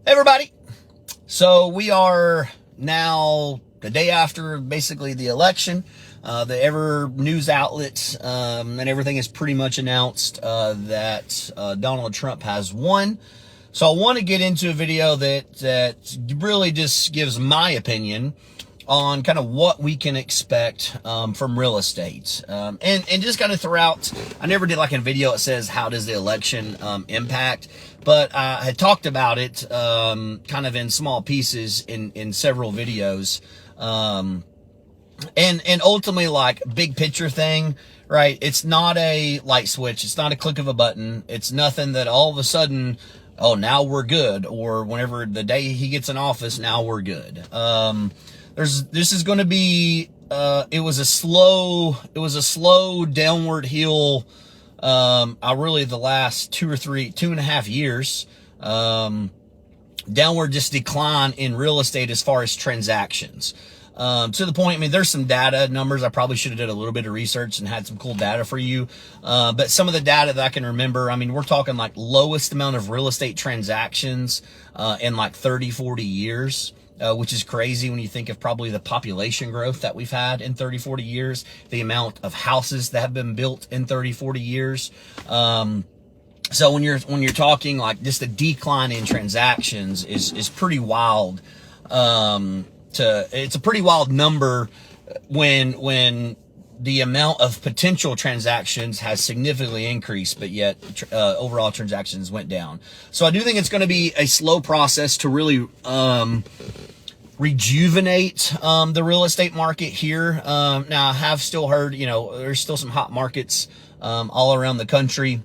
Hey everybody. So we are now the day after basically the election. The ever news outlets and everything is pretty much announced that Donald Trump has won. So I want to get into a video that really just gives my opinion on kind of what we can expect from real estate. And just kind of throughout, I never did like a video that says how does the election impact, but I had talked about it kind of in small pieces in several videos. And ultimately, like, big picture thing, right? It's not a light switch. It's not a click of a button. It's nothing that all of a sudden, oh, now we're good. Or whenever the day he gets in office, now we're good. This is going to be, it was a slow downward hill. I really, the last 2.5 years, downward just decline in real estate as far as transactions. To the point, I mean, there's some data numbers. I probably should have did a little bit of research and had some cool data for you. But some of the data that I can remember, I mean, we're talking like lowest amount of real estate transactions, in like 30, 40 years. Which is crazy when you think of probably the population growth that we've had in 30, 40 years, the amount of houses that have been built in 30, 40 years. So when you're talking like just the decline in transactions is pretty wild. It's a pretty wild number when the amount of potential transactions has significantly increased, but yet overall transactions went down. So I do think it's going to be a slow process to really rejuvenate the real estate market here. Now I have still heard, there's still some hot markets all around the country,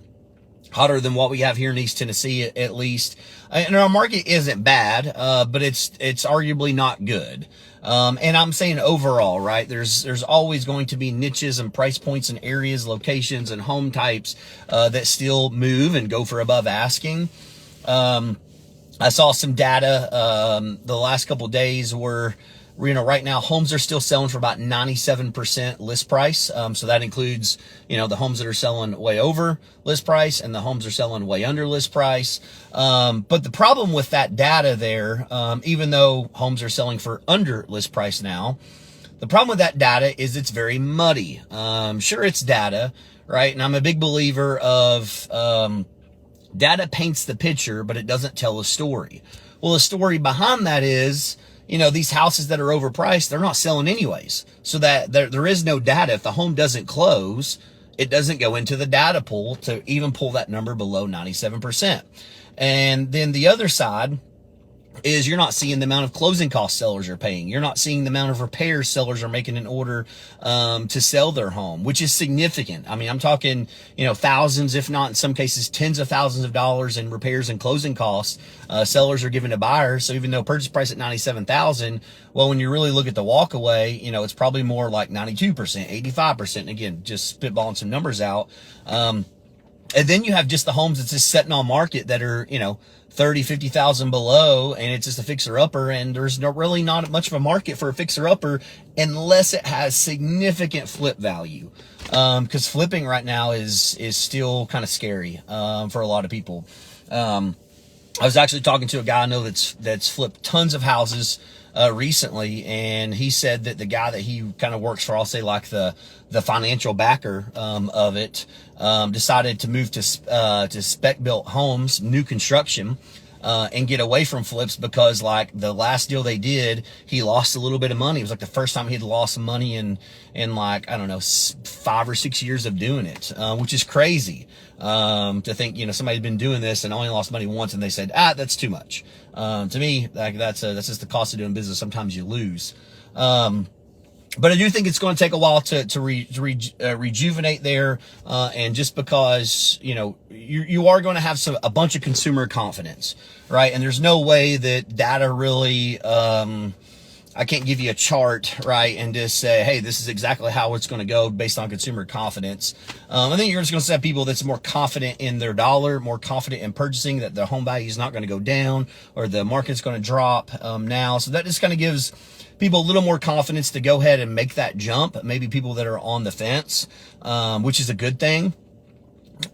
hotter than what we have here in East Tennessee at least. And our market isn't bad, but it's arguably not good. And I'm saying overall, right? There's always going to be niches and price points and areas, locations and home types, that still move and go for above asking. I saw some data, the last couple of days where, right now homes are still selling for about 97% list price. So that includes, the homes that are selling way over list price and the homes are selling way under list price. But the problem with that data there, even though homes are selling for under list price now, the problem with that data is it's very muddy. Sure, it's data, right? And I'm a big believer of, data paints the picture, but it doesn't tell a story. Well, the story behind that is, these houses that are overpriced, they're not selling anyways. So that there is no data. If the home doesn't close, it doesn't go into the data pool to even pull that number below 97%. And then the other side is you're not seeing the amount of closing costs sellers are paying. You're not seeing the amount of repairs sellers are making in order to sell their home, which is significant. I mean, I'm talking, thousands, if not in some cases, tens of thousands of dollars in repairs and closing costs sellers are giving to buyers. So even though purchase price at $97,000, well, when you really look at the walk away, it's probably more like 92%, 85%. And again, just spitballing some numbers out. And then you have just the homes that's just sitting on market that are, 30, 50,000 below, and it's just a fixer-upper, and there's really not much of a market for a fixer-upper unless it has significant flip value. Because flipping right now is still kind of scary for a lot of people. I was actually talking to a guy I know that's flipped tons of houses recently, and he said that the guy that he kind of works for, I'll say like the financial backer of it, decided to move to spec built homes, new construction, and get away from flips because like the last deal they did, he lost a little bit of money. It was like the first time he'd lost money in like, I don't know, 5 or 6 years of doing it, which is crazy. To think, somebody's been doing this and only lost money once and they said, that's too much. To me, like that's just the cost of doing business. Sometimes you lose. But I do think it's going to take a while to rejuvenate there. And just because, you are going to have a bunch of consumer confidence, right? And there's no way that data really, I can't give you a chart, right, and just say, hey, this is exactly how it's going to go based on consumer confidence. I think you're just going to have people that's more confident in their dollar, more confident in purchasing, that the home value is not going to go down or the market's going to drop now. So that just kind of gives people a little more confidence to go ahead and make that jump. Maybe people that are on the fence, which is a good thing.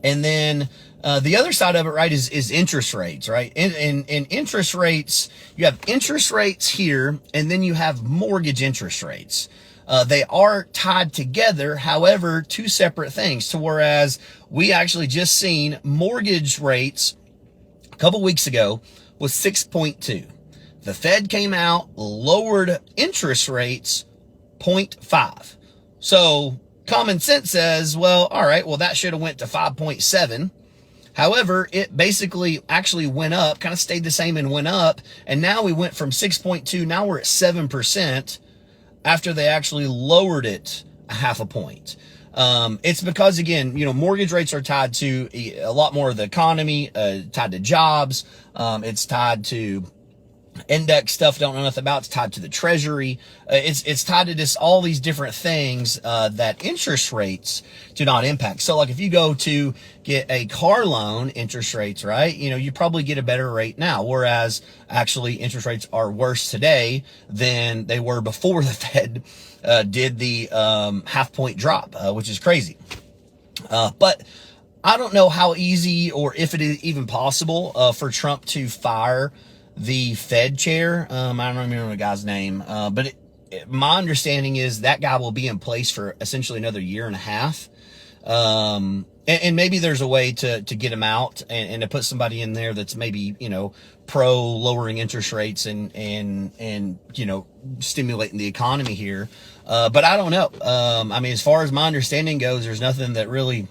And then the other side of it, right, is interest rates, right? In interest rates, you have interest rates here, and then you have mortgage interest rates. They are tied together, however, two separate things. To whereas we actually just seen mortgage rates a couple weeks ago was 6.2. The Fed came out, lowered interest rates 0.5. So common sense says, well, all right, well, that should have went to 5.7. However, it basically actually went up, kind of stayed the same and went up. And now we went from 6.2, now we're at 7% after they actually lowered it a half a point. It's because, again, mortgage rates are tied to a lot more of the economy, tied to jobs. It's tied to index stuff don't know nothing about. It's tied to the treasury. It's tied to just all these different things that interest rates do not impact. So like if you go to get a car loan, interest rates, right, you probably get a better rate now, whereas actually interest rates are worse today than they were before the Fed did the half point drop, which is crazy. But I don't know how easy or if it is even possible for Trump to fire the Fed chair. I don't remember the guy's name, but my understanding is that guy will be in place for essentially another year and a half. And maybe there's a way to get him out and to put somebody in there that's maybe, pro lowering interest rates and stimulating the economy here. But I don't know. I mean, as far as my understanding goes, there's nothing that really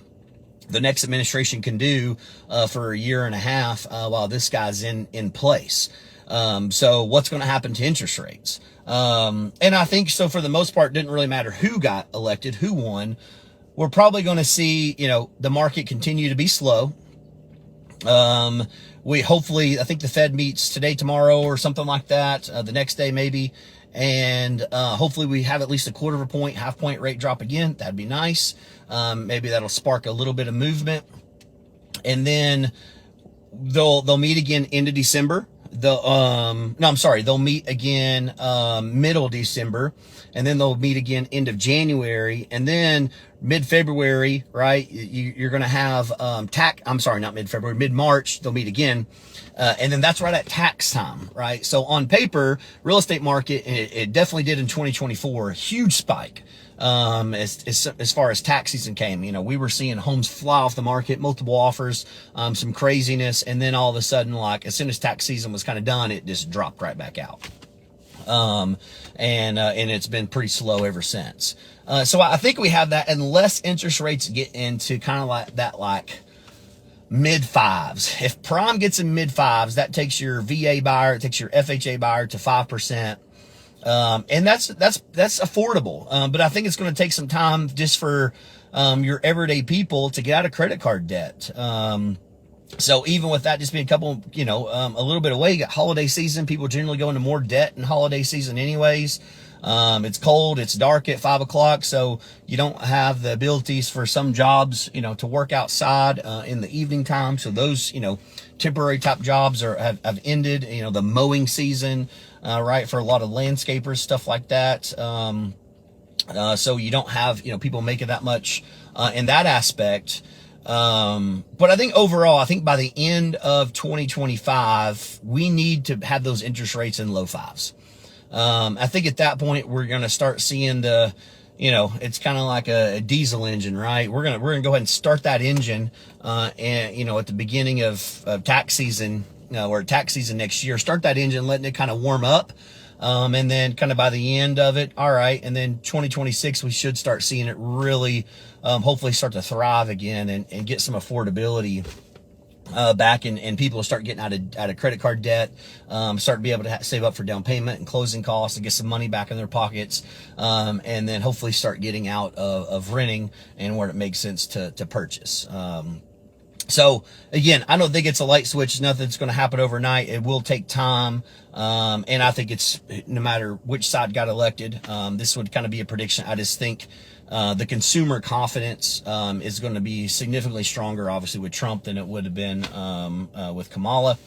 the next administration can do for a year and a half while this guy's in place. So what's going to happen to interest rates? And I think so for the most part, it didn't really matter who got elected, who won. We're probably going to see, the market continue to be slow. I think the Fed meets today, tomorrow, or something like that. The next day maybe. And hopefully we have at least a quarter of a point, half point rate drop again. That'd be nice. Maybe that'll spark a little bit of movement. And then they'll meet again into December. They'll meet again middle December, and then they'll meet again end of January, and then mid-February, right? You're going to have mid-March, they'll meet again. And then that's right at tax time, right? So on paper, real estate market, it definitely did in 2024, a huge spike. As far as tax season came, we were seeing homes fly off the market, multiple offers, some craziness. And then all of a sudden, like as soon as tax season was kind of done, it just dropped right back out. And it's been pretty slow ever since. So I think we have that unless interest rates get into kind of like that, like mid fives. If prime gets in mid fives, that takes your VA buyer, it takes your FHA buyer to 5%. And that's affordable. But I think it's going to take some time just for, your everyday people to get out of credit card debt. So even with that just being a couple, a little bit away, you got holiday season, people generally go into more debt in holiday season anyways. It's cold, it's dark at 5 o'clock, so you don't have the abilities for some jobs, to work outside, in the evening time. So those, temporary type jobs have ended, the mowing season, right, for a lot of landscapers, stuff like that. So you don't have, people making that much, in that aspect. But I think overall, by the end of 2025, we need to have those interest rates in low fives. I think at that point, we're going to start seeing it's kind of like a diesel engine, right? We're going to go ahead and start that engine, and, at the beginning of tax season, or tax season next year, start that engine, letting it kind of warm up. And then kind of by the end of it, all right. And then 2026, we should start seeing it really, hopefully start to thrive again and get some affordability back, and people will start getting out of credit card debt, start to be able to save up for down payment and closing costs and get some money back in their pockets, and then hopefully start getting out of renting and where it makes sense to purchase. So again, I don't think it's a light switch. Nothing's going to happen overnight. It will take time. And I think it's no matter which side got elected, this would kind of be a prediction. I just think the consumer confidence is going to be significantly stronger, obviously, with Trump than it would have been with Kamala.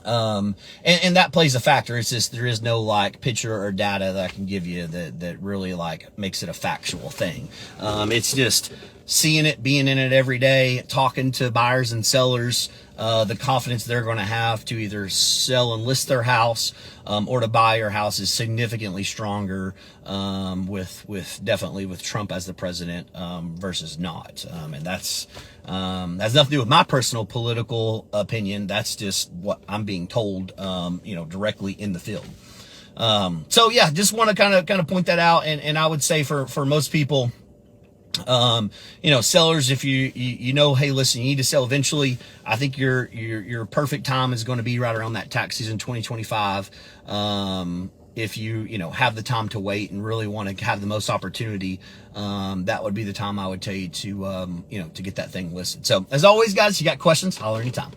And that plays a factor. It's just there is no like picture or data that I can give you that really like makes it a factual thing. It's just seeing it, being in it every day, talking to buyers and sellers, the confidence they're going to have to either sell and list their house, or to buy your house is significantly stronger, with definitely with Trump as the president, versus not. And that's has nothing to do with my personal political opinion. That's just what I'm being told, directly in the field. So yeah, just want to kind of point that out. And I would say for most people, sellers, if you know, hey, listen, you need to sell eventually. I think your perfect time is going to be right around that tax season 2025. If you have the time to wait and really want to have the most opportunity, that would be the time I would tell you to get that thing listed. So as always, guys, you got questions, holler anytime.